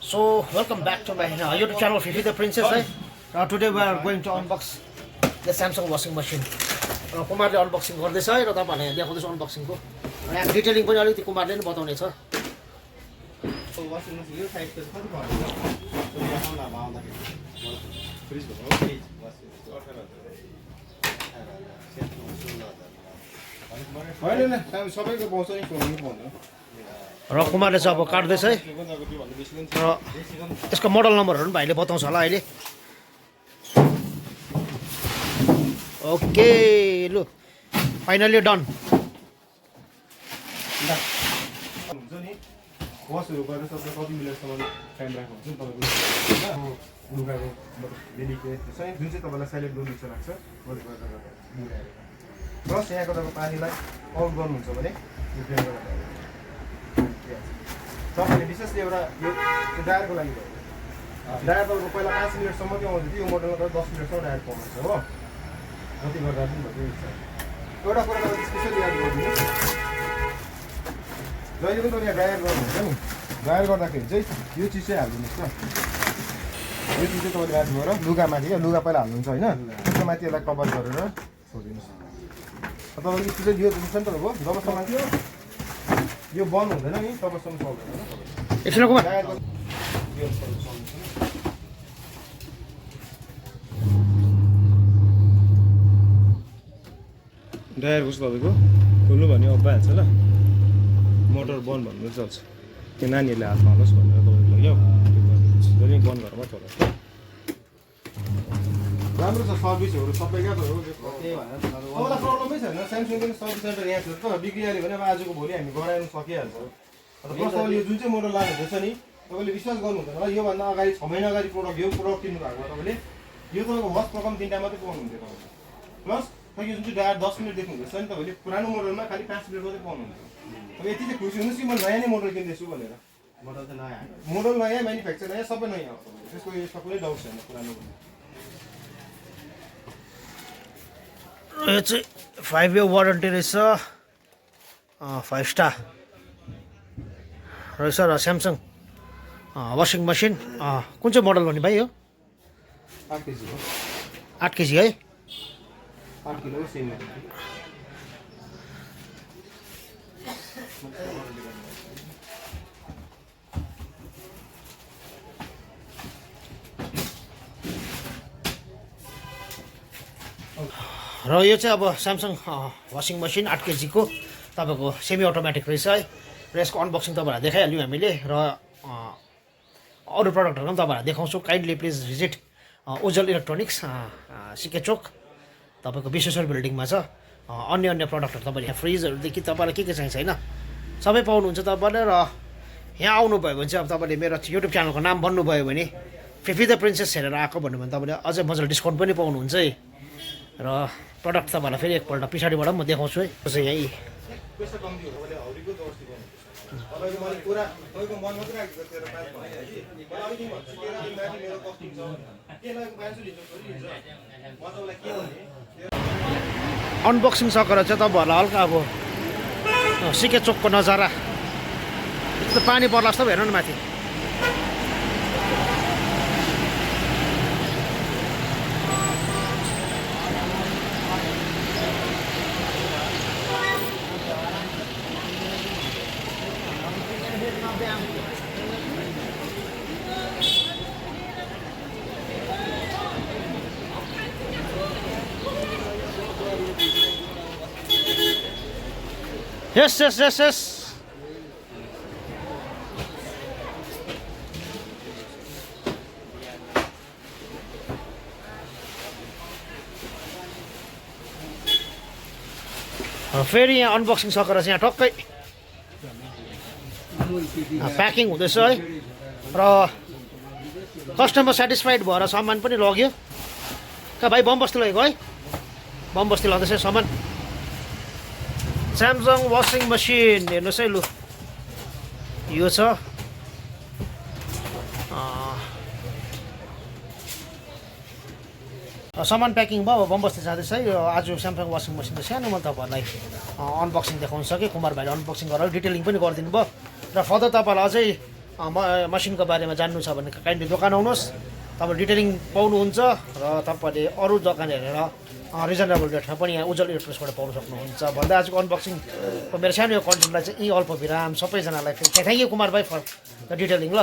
So welcome back to my YouTube channel Fifi the Princess. Today we are going to unbox the Samsung washing machine. कुमारले unboxing गर्दैछ है र तपाईहरुलाई देखाउँदैछु अनबक्सिङको। यहाँ detailing पनि अलिकति कुमारले नै बताउने छ। वाशिङ मसिन यो साइजको चाहिँ कति पर्छ? यो देखाउन अब आउँदाखेरि फ्रिज भयो फ्रिज होइन न सबैको पाउँछ नि फोन पाउँदैन। र कुमारले चाहिँ अब काट्दैछ है र यसको मोडल नम्बरहरु पनि भाइले बताउँछ होला अहिले। ओके लु फाइनली डन। हुन्छ नि वासहरु गरेर सबै कति मिनटसम्म टाइम राख्नु हुन्छ तपाईको लुगाको डेलिकेट चाहिँ जुन चाहिँ तपाईलाई साइलेन्ट गर्नु इच्छा लाग्छ गरे गरेर प्लस यहाँको तपाईँ पानीलाई आउट गर्नुहुन्छ भने तपाईँले विशेष एउटा यो ड्रायरको लागि भयो ड्रायर तपाईँको पहिला 5 मिनटसम्म त्यो आउँथ्यो यो मोडलमा त 10 मिनटसम्म ड्रायर पाउनुहुन्छ हो जति गर्दा पनि भयो इच्छा एउटा कुरा तपाईँ स्पेसली याद गरिदिनुहोस् जहिले पनि तपाईँ ड्रायर गर्नुहुन्छ नि ड्रायर गर्दाखेरि चाहिँ यो चिज चाहिँ हालिदिनुहोस् न यो चिज चाहिँ तपाईँले याद गरेर लुगामाथि क्या लुगा पहिला हाल्नुहुन्छ होइन त्यसको माथि यसलाई कभर गरेर छोडिदिनुहोस् तपाईँको स्पेस चाहिँ यो हुन्छ नि तपाईँको जबसम्म यो बन्द हुँदैन नि तबसम्म चल्दैन एकछिन कुमार ड्रायर कस्तो तपाईँको खोल्नु भने अब्बाइहाल्छ ल मोटर बन्द भन्नु चल्छ त्यो नानीहरूले हातमा हालोस् भनेर तपाईँको लागि जहिले बन्द गरेर मात्र होला राम्रो छ सर्भिसहरू सबै क्या तपाईँलाई प्रब्लमै छैन स्यामसङको पनि सर्भिस सेन्टर यहाँ छ त बिग्रिहाल्यो भने अब आजको भोलि हामी गराउनु सकिहाल्छ प्लस तपाईँले यो जुन चाहिँ मोडल लानुहुँदैछ नि तपाईँले विश्वास गर्नु हुँदैन होला योभन्दा अगाडि 6 महिना अगाडि प्रडक्ट यो प्रडक्ट किन्नु भएको तपाईँले यो तपाईँको मस्ट रकम 3टा मात्रै पाउनुहुन्थ्यो तपाईँले प्लस यो जुन चाहिँ ड्रायर 10 मिनट देख्नुहुँदैछ नि तपाईँले पुरानो मोडलमा खालि 5 मिनट मात्रै पाउनुहुन्थ्यो अब यति चाहिँ खुसी हुनुहोस् कि म नयाँ नै मोडल किन्दैछु भनेर मोडल चाहिँ नयाँ मोडल नयाँ म्यानुफ्याक्चर नयाँ सबै नयाँ हो त्यसको यसमा कुनै डाउट छैन पुरानो यो चाहिँ 5 इयर वारेन्टी रहेछ 5 स्टार रहेछ र स्यामसङ वासिङ मसिन कुन चाहिँ मोडल भन्ने भाइ यो 8 केजी हो 8 केजी है 8 किलो सेम र यो चाहिँ अब स्यामसङ वासिङ मसिन 8 केजीको तपाईँको सेमी अटोमेटिक रहेछ है र यसको अनबक्सिङ तपाईँहरूलाई देखाइहाल्यौँ हामीले र अरू प्रडक्टहरू पनि तपाईँहरूलाई देखाउँछु kindly please visit Ujjwal electronics सिके चोक तपाईँको विश्वेश्वर बिल्डिङमा छ अन्य अन्य प्रडक्टहरू तपाईँले यहाँ फ्रिजहरूदेखि तपाईँलाई के चाहिन्छ होइन सबै पाउनुहुन्छ तपाईँले र यहाँ आउनुभयो भने चाहिँ अब तपाईँले मेरो युट्युब च्यानलको नाम भन्नुभयो भने फिफी द प्रिन्सेस हेरेर आएको भन्नुभयो भने तपाईँले अझै मजाले डिस्काउन्ट पनि पाउनुहुन्छ है र प्रडक्ट तपाईँलाई फेरि एकपल्ट पछाडिबाट पनि म देखाउँछु है चाहिँ यहीँ अनबक्सिङ सकेर चाहिँ तपाईँहरूलाई हल्का अब सिके चोकको नजारा यस्तो पानी पर्ला जस्तो हेर्नु न माथि Yes. फेरि यहाँ अनबक्सिङ सकेर चाहिँ यहाँ टक्कै प्याकिङ हुँदैछ है र कस्टमर सेटिस्फाइड भएर सामान पनि लग्यो कहाँ भाइ बमबस्ती लगेको है बमबस्ती लग्दैछ सामान स्यामसङ वासिङ मसिन हेर्नुहोस् है लु यो छ सामान प्याकिङ भयो बमबस्ती जाँदैछ है आज स्यामसङ वासिङ मसिनको सानो मैले तपाईँहरूलाई अनबक्सिङ देखाउन सकेँ कुमार भाइले अनबक्सिङ गरेर डिटेलिङ पनि गरिदिनु भयो र फर्दर तपाईँलाई अझै मसिनको बारेमा जान्नु छ भने काइन्डली दोकान आउनुहोस्, तपाईँ डिटेलिङ पाउनुहुन्छ र तपाईँले अरू दोकान हेरेर रिजनेबल रेटमा पनि यहाँ उज्जवल इलेक्ट्रोनिक्सबाट पाउन सक्नुहुन्छ। भन्दा आजको अनबक्सिङको मेरो सानो यो कन्टेन्टलाई चाहिँ यी अल्प विराम सबैजनालाई थ्याङ्क यू कुमार भाइ फर द डिटेलिङ ल।